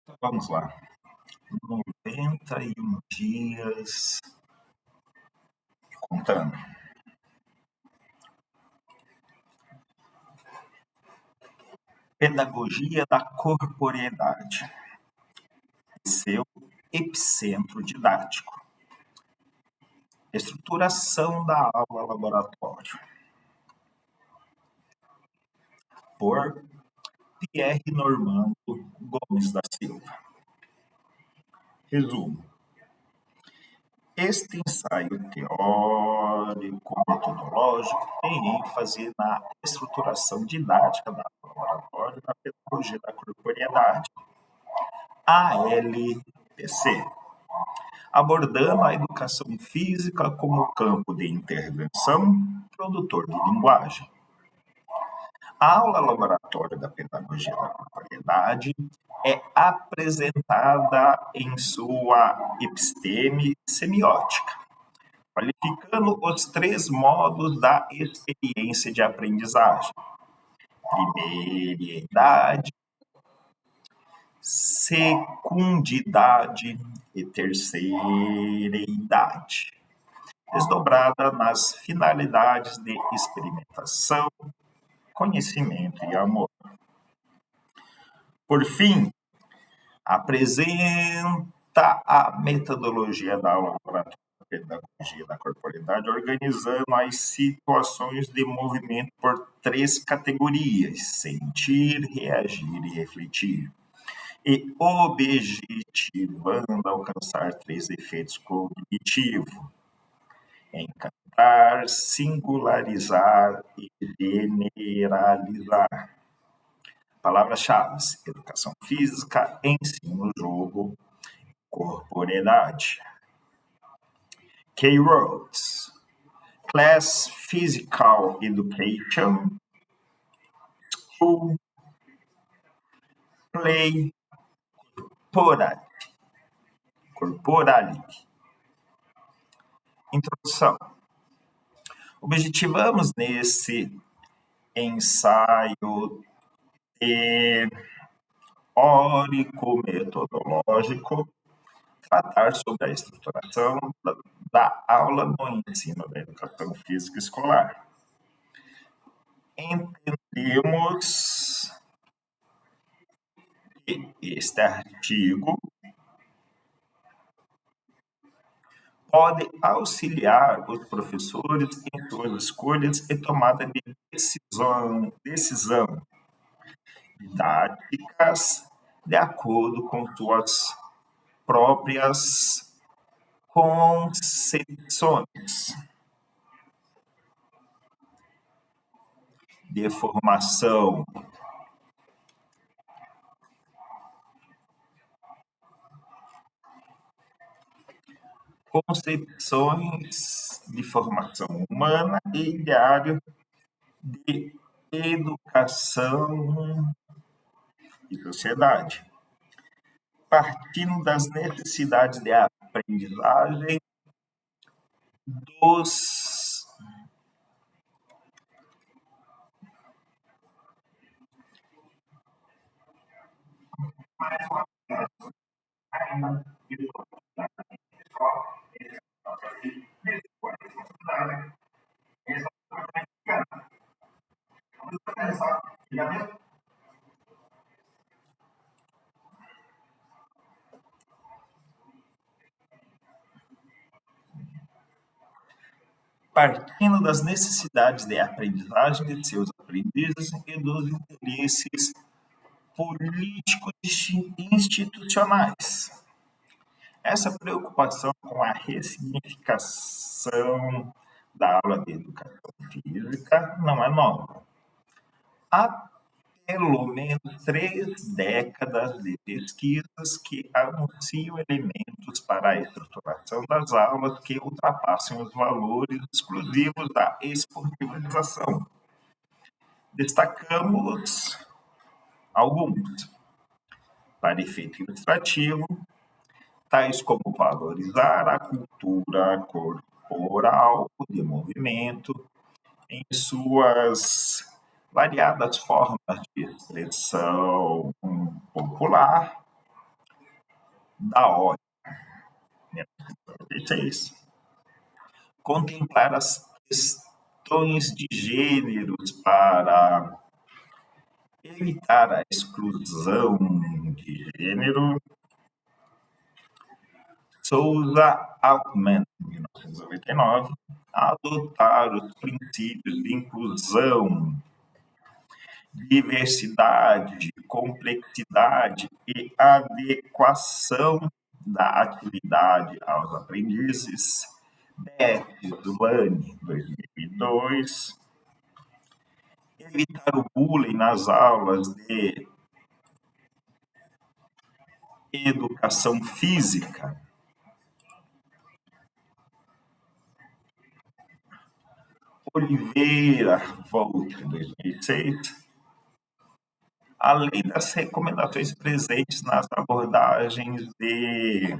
Então, vamos lá. 91 dias contando. Pedagogia da corporeidade. Seu epicentro didático. Estruturação da aula laboratório. Por Pierre Normando Gomes da Silva. Resumo. Este ensaio teórico-metodológico tem ênfase na estruturação didática da aula laboratório da pedagogia da corporeidade, ALPC, abordando a educação física como campo de intervenção produtor de linguagem. A aula laboratório da pedagogia da corporeidade é apresentada em sua episteme semiótica, qualificando os 3 modos da experiência de aprendizagem: primeiriedade, secundidade e terceiridade, desdobrada nas finalidades de experimentação, conhecimento e amor. Por fim, apresenta a metodologia da aula laboratória da pedagogia da corporeidade, organizando as situações de movimento por 3 categorias: sentir, reagir e refletir, e objetivando alcançar 3 efeitos cognitivos: encantar, singularizar e generalizar. Palavras-chave: educação física, ensino-jogo, corporeidade. Keywords: class physical education, school, play, corporality. Introdução. Objetivamos nesse ensaio teórico-metodológico tratar sobre a estruturação da aula no ensino da educação física escolar. Entendemos que este artigo pode auxiliar os professores em suas escolhas e tomada de decisão didáticas de acordo com suas próprias concepções de formação. Concepções de formação humana e ideário de educação e sociedade, partindo das necessidades de aprendizagem dos partindo das necessidades de aprendizagem de seus aprendizes e dos interesses políticos institucionais. Essa preocupação com a ressignificação da aula de educação física não é nova. Há pelo menos 3 décadas de pesquisas que anunciam elementos para a estruturação das aulas que ultrapassam os valores exclusivos da esportivização. Destacamos alguns. Para efeito ilustrativo, tais como valorizar a cultura corporal de movimento em suas variadas formas de expressão popular, da ONU, 1996, contemplar as questões de gêneros para evitar a exclusão de gênero. Souza Altman, em 1999, adotar os princípios de inclusão, diversidade, complexidade e adequação da atividade aos aprendizes. Beth Zulani, 2002. Evitar o bullying nas aulas de educação física. Oliveira Volta, 2006. Além das recomendações presentes nas abordagens de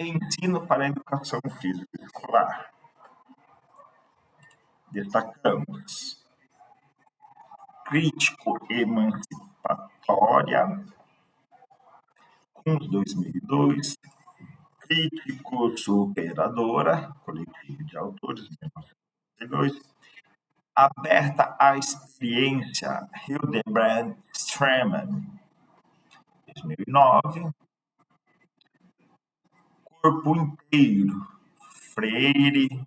ensino para a educação física escolar. Destacamos crítico-emancipatória, CUNS 2002, crítico-superadora, coletivo de autores, 1992, aberta à experiência, Hildebrand Streemann, 2009, corpo inteiro, Freire,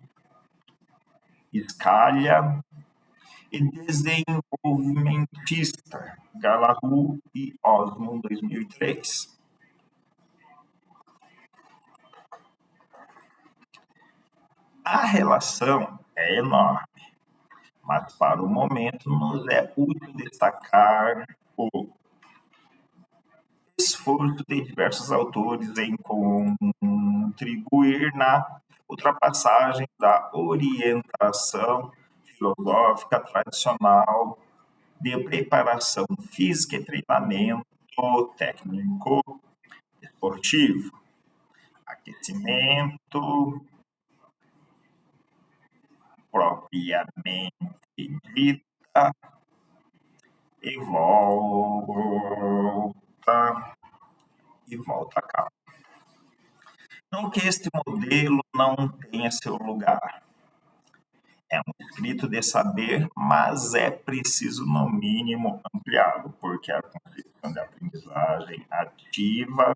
Scalia, e desenvolvimentista, Galahu e Osmond, 2003. A relação é enorme, mas para o momento nos é útil destacar o esforço de diversos autores em contribuir na ultrapassagem da orientação filosófica tradicional de preparação física e treinamento técnico esportivo, aquecimento propriamente dita e volta a cabo. Não que este modelo não tenha seu lugar. É um escrito de saber, mas é preciso, no mínimo, ampliá-lo, porque a concepção de aprendizagem ativa,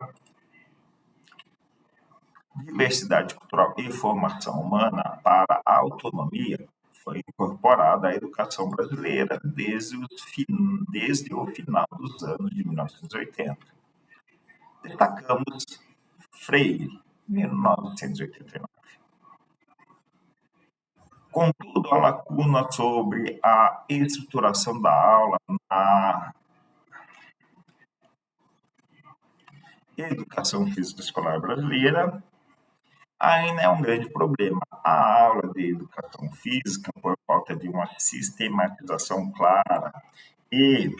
diversidade cultural e formação humana para a autonomia foi incorporada à educação brasileira desde o final dos anos de 1980. Destacamos Freire, 1989. Contudo, a lacuna sobre a estruturação da aula na educação física escolar brasileira ainda é um grande problema. A aula de educação física, por falta de uma sistematização clara e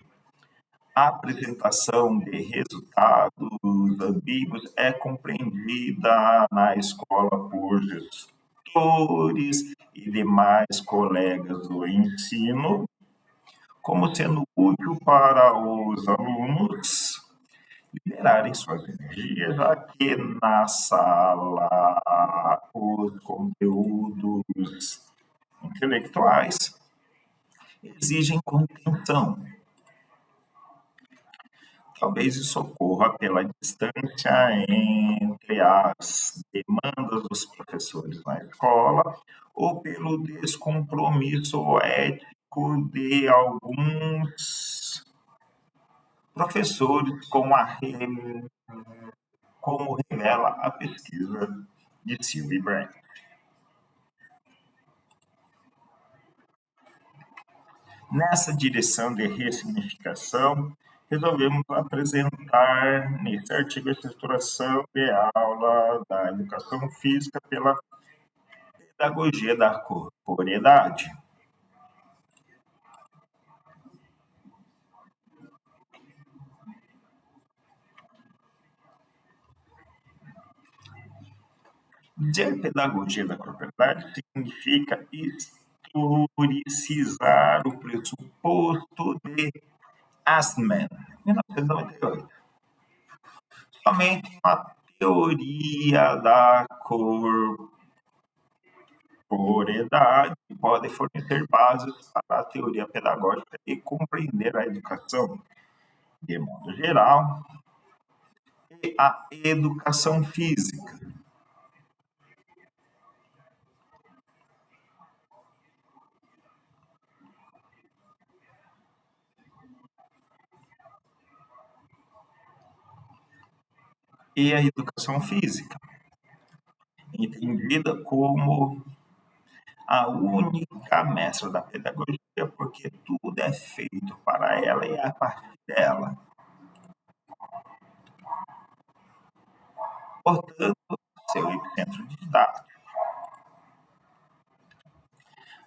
a apresentação de resultados ambíguos, é compreendida na escola por gestores e demais colegas do ensino como sendo útil para os alunos liberarem suas energias, já que na sala os conteúdos intelectuais exigem contenção. Talvez isso ocorra pela distância entre as demandas dos professores na escola ou pelo descompromisso ético de alguns professores, como revela a pesquisa de Sylvie Brand. Nessa direção de ressignificação, resolvemos apresentar nesse artigo a estruturação de aula da educação física pela pedagogia da corporeidade. Dizer pedagogia da corporeidade significa historicizar o pressuposto de Assman, 1998. Somente uma teoria da corporeidade pode fornecer bases para a teoria pedagógica e compreender a educação de modo geral e a educação física. E a educação física, entendida como a única mestra da pedagogia, porque tudo é feito para ela e a partir dela. Portanto, seu epicentro didático.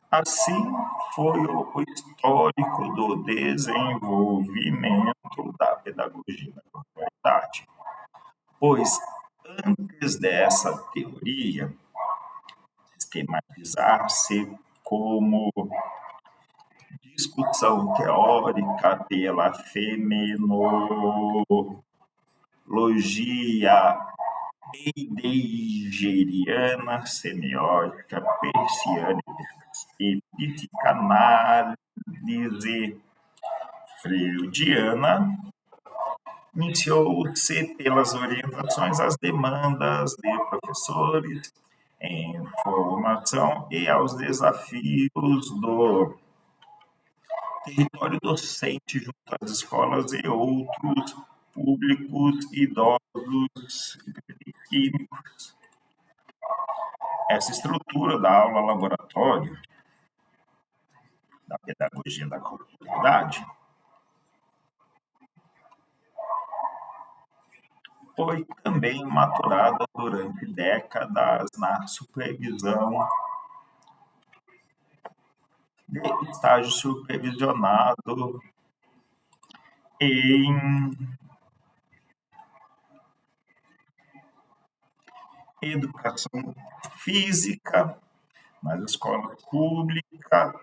Assim foi o histórico do desenvolvimento da pedagogia da corporidade, pois antes dessa teoria esquematizar-se como discussão teórica pela fenomenologia heideggeriana, semiótica, persiana e psicanálise freudiana, iniciou-se pelas orientações às demandas de professores em formação e aos desafios do território docente junto às escolas e outros públicos idosos e químicos. Essa estrutura da aula-laboratório, da pedagogia da corporidade, foi também maturada durante décadas na supervisão de estágio supervisionado em educação física nas escolas públicas,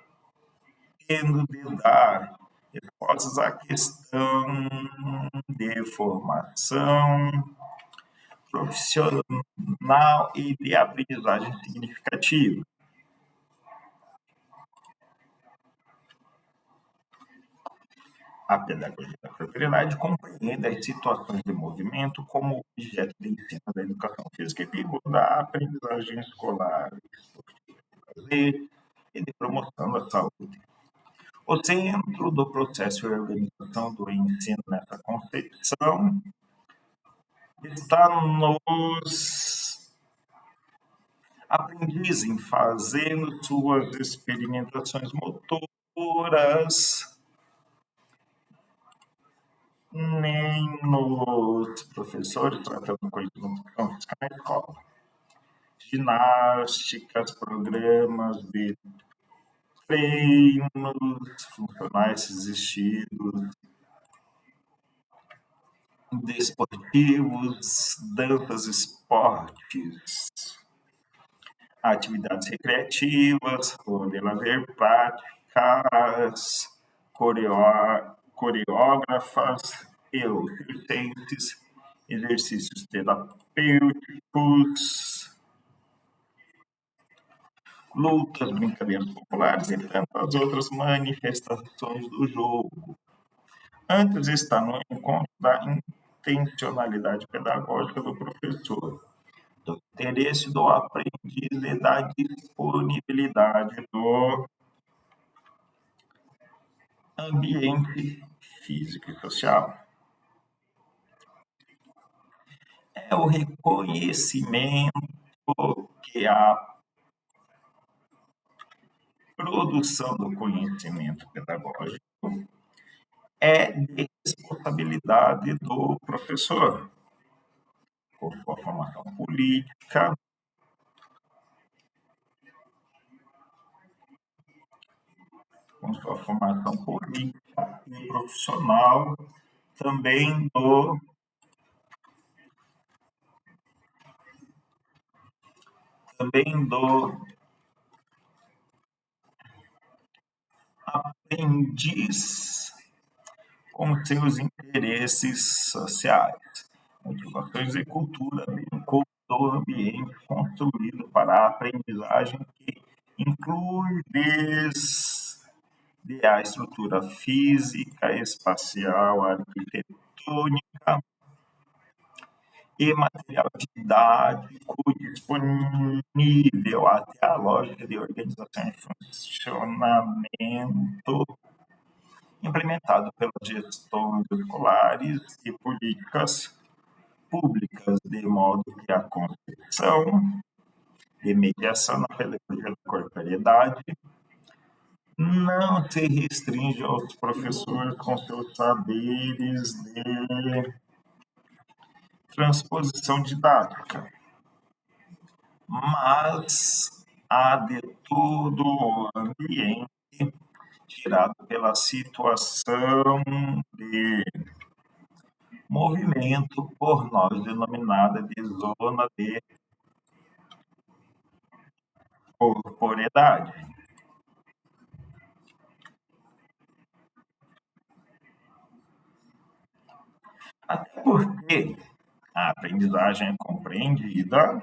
tendo de dar respostas à questão de formação profissional e de aprendizagem significativa. A pedagogia da propriedade compreende as situações de movimento como objeto de ensino da educação física e vigor da aprendizagem escolar, esportiva, de prazer e de promoção da saúde. O centro do processo e organização do ensino nessa concepção está nos aprendizes fazendo suas experimentações motoras, nem nos professores tratando coisas de educação física na escola. Ginásticas, programas de treinos funcionais existidos, desportivos, danças, esportes, atividades recreativas, de lazer, práticas, coreógrafas e ou circenses, exercícios terapêuticos, lutas, brincadeiras populares e tantas outras manifestações do jogo. Antes está no encontro da intencionalidade pedagógica do professor, do interesse do aprendiz e da disponibilidade do ambiente físico e social. É o reconhecimento que a produção do conhecimento pedagógico é de responsabilidade do professor, com sua formação política, com sua formação política e profissional, também do aprendiz com seus interesses sociais, motivações e cultura, bem como do ambiente construído para a aprendizagem, que inclui desde a estrutura física, espacial, arquitetônica e material didático disponível, até a lógica de organização e funcionamento implementado pelas gestões escolares e políticas públicas, de modo que a concepção de mediação na pedagogia da corporeidade não se restringe aos professores com seus saberes de transposição didática, mas a de todo o ambiente gerado pela situação de movimento por nós denominada de zona de corporeidade. Até porque a aprendizagem é compreendida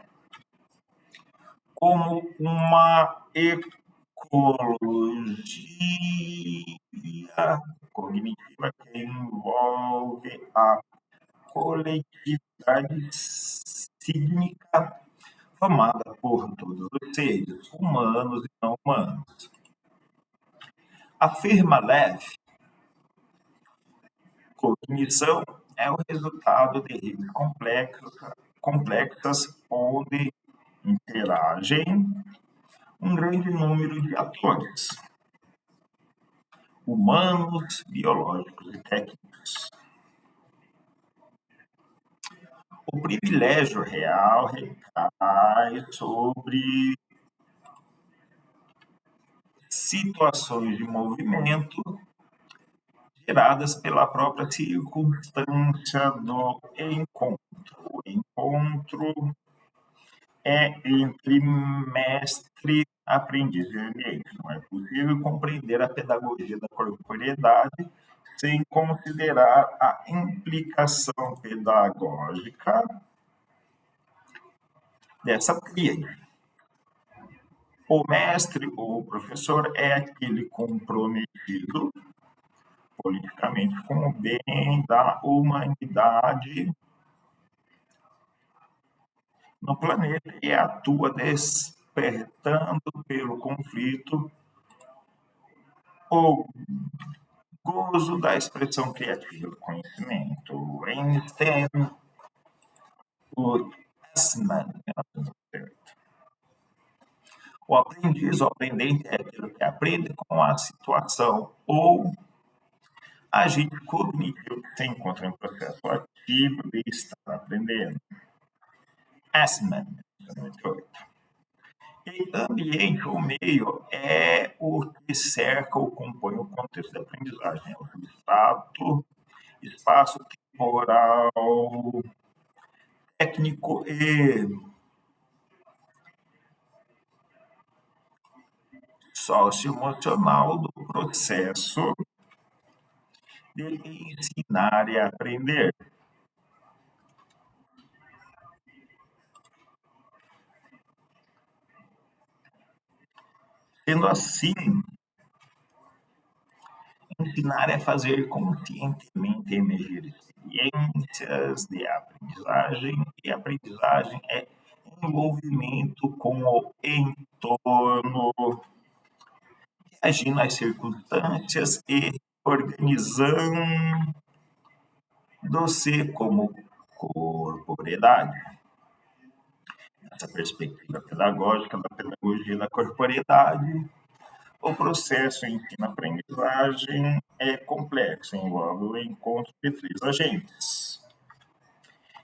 como uma ecologia cognitiva que envolve a coletividade psíquica formada por todos os seres, humanos e não humanos. Afirma Lev, cognição é o resultado de redes complexas onde interagem um grande número de atores, humanos, biológicos e técnicos. O privilégio real recai sobre situações de movimento geradas pela própria circunstância do encontro. O encontro é entre mestre, aprendiz e ambiente. Não é possível compreender a pedagogia da corporeidade sem considerar a implicação pedagógica dessa tríade. O mestre ou o professor é aquele comprometido politicamente com o bem da humanidade no planeta e atua despertando pelo conflito o gozo da expressão criativa do conhecimento. Einstein, o Essman, o aprendiz, o aprendente é aquilo que aprende com a situação ou agente cognitivo que se encontra em processo ativo de estar aprendendo. Essman, 1998. E ambiente, o meio, é o que cerca ou compõe o contexto da aprendizagem. É o substrato, espaço temporal, técnico e socioemocional do processo de ensinar e aprender. Sendo assim, ensinar é fazer conscientemente emergir experiências de aprendizagem, e aprendizagem é envolvimento com o entorno, agindo às circunstâncias e organizando-se como corporeidade. Essa perspectiva pedagógica da pedagogia da corporeidade, o processo ensino-aprendizagem é complexo, envolve o encontro de três agentes: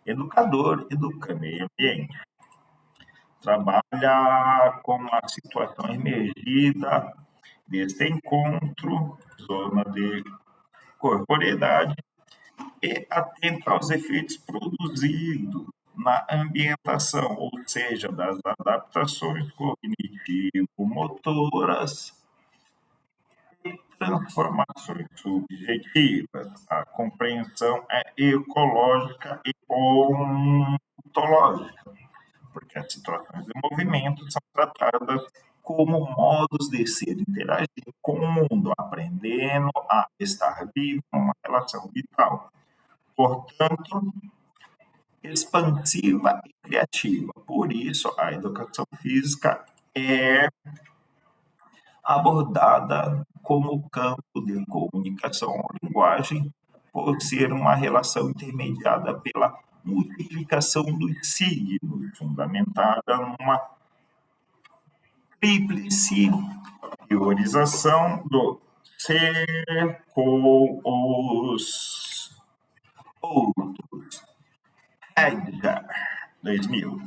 educador, educando e ambiente. Trabalha com a situação emergida deste encontro, zona de corporeidade, e atenta aos efeitos produzidos na ambientação, ou seja, das adaptações cognitivo-motoras e transformações subjetivas. A compreensão é ecológica e ontológica, porque as situações de movimento são tratadas como modos de ser interagindo com o mundo, aprendendo a estar vivo numa relação vital. Portanto, expansiva e criativa. Por isso, a educação física é abordada como campo de comunicação ou linguagem, por ser uma relação intermediada pela multiplicação dos signos, fundamentada numa tríplice priorização do ser com os outros. Edgar, 2000.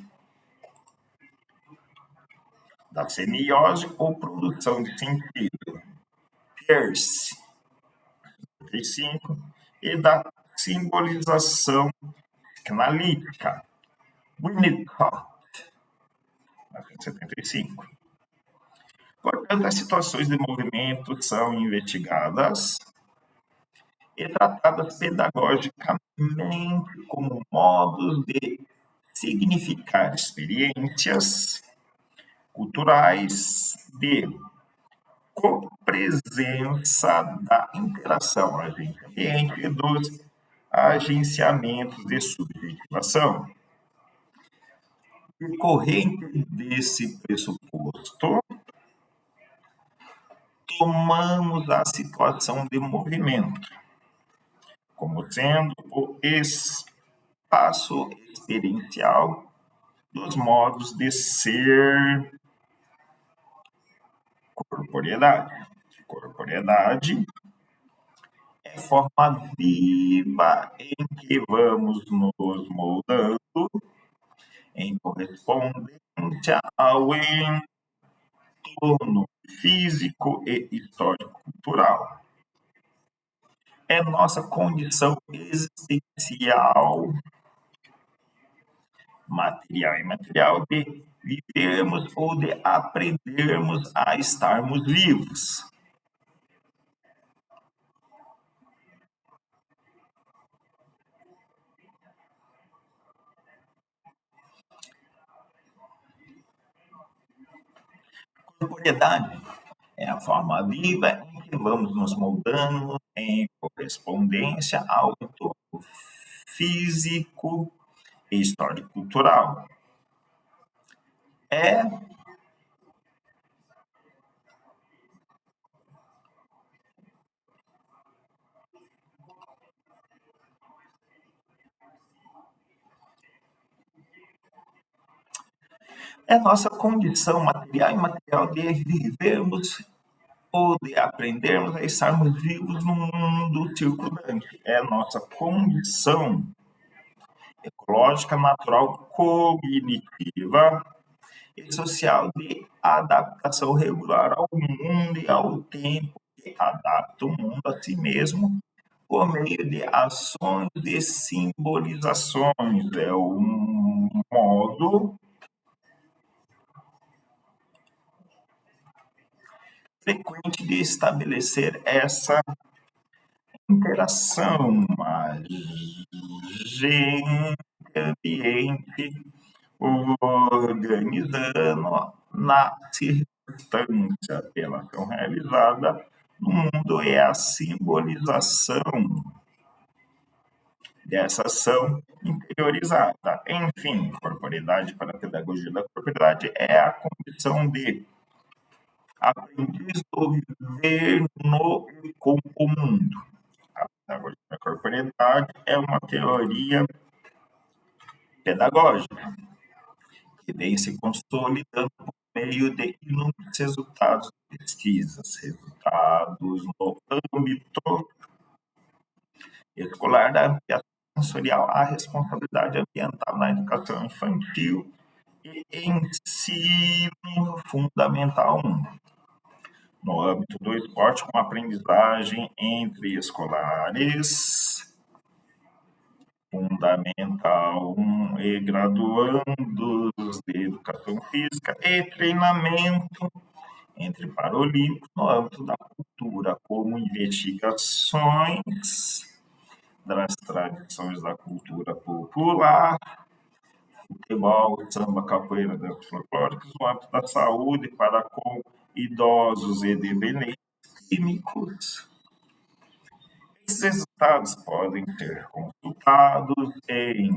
Da semiose ou produção de sentido, Peirce, 75, e da simbolização psicanalítica, Winnicott, 1975. Portanto, as situações de movimento são investigadas e tratadas pedagogicamente como modos de significar experiências culturais de copresença da interação agente-ambiente e dos agenciamentos de subjetivação. Decorrente desse pressuposto, tomamos a situação de movimento como sendo o espaço experiencial dos modos de ser corporeidade. Corporeidade é forma viva em que vamos nos moldando em correspondência ao entorno físico e histórico-cultural. É nossa condição existencial, material e imaterial, de vivermos ou de aprendermos a estarmos vivos. Corporeidade é a forma viva em que vamos nos moldando em correspondência ao entorno físico e histórico-cultural. É nossa condição material e imaterial de vivermos ou de aprendermos a estarmos vivos no mundo circundante. É nossa condição ecológica, natural, cognitiva e social de adaptação regular ao mundo e ao tempo, que adapta o mundo a si mesmo por meio de ações e simbolizações. É um modo frequente de estabelecer essa interação agente-ambiente, organizando na circunstância pela ação realizada no mundo e a simbolização dessa ação interiorizada. Enfim, corporeidade para a pedagogia da corporeidade é a condição de aprendiz do viver no e com o mundo. A pedagogia da corporeidade é uma teoria pedagógica que vem se consolidando por meio de inúmeros resultados de pesquisas, resultados no âmbito escolar da ampliação sensorial à responsabilidade ambiental na educação infantil e ensino fundamental 1. no âmbito do esporte, com aprendizagem entre escolares, Fundamental 1 e graduandos de Educação Física e treinamento entre paralímpicos no âmbito da cultura, como investigações das tradições da cultura popular, futebol, samba, capoeira, danças folclóricas, no âmbito da saúde para com idosos e dependentes químicos. Esses resultados podem ser consultados em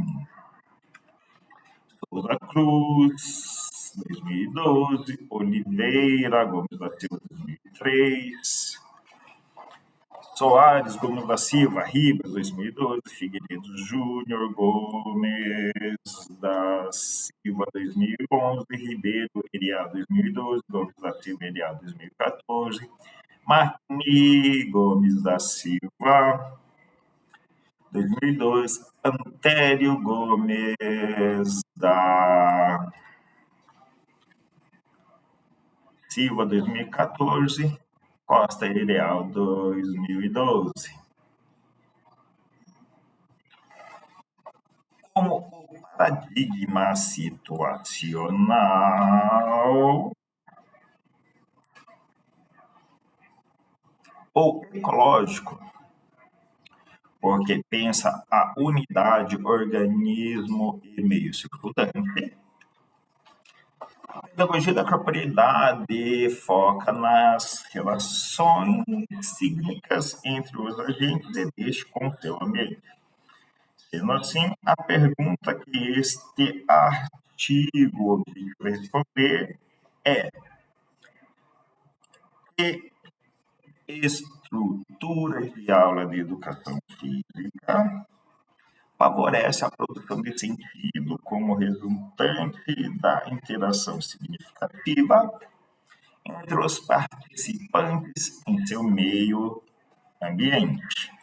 Souza Cruz, 2012, Oliveira, Gomes da Silva, 2003, Soares, Gomes da Silva, Ribas, 2012, Figueiredo Júnior, Gomes da Silva, 2011, Ribeiro, Eriá, 2012, Gomes da Silva, Eriá, 2014, Martini, Gomes da Silva, 2002, Antério Gomes da Silva, 2014, Costa Ideal, 2012. Como o paradigma situacional ou ecológico, porque pensa a unidade, organismo e meio circundante. A pedagogia da propriedade foca nas relações cíclicas entre os agentes e deste com seu ambiente. Sendo assim, a pergunta que este artigo objetiva responder é: que estrutura de aula de educação física favorece a produção de sentido como resultante da interação significativa entre os participantes em seu meio ambiente?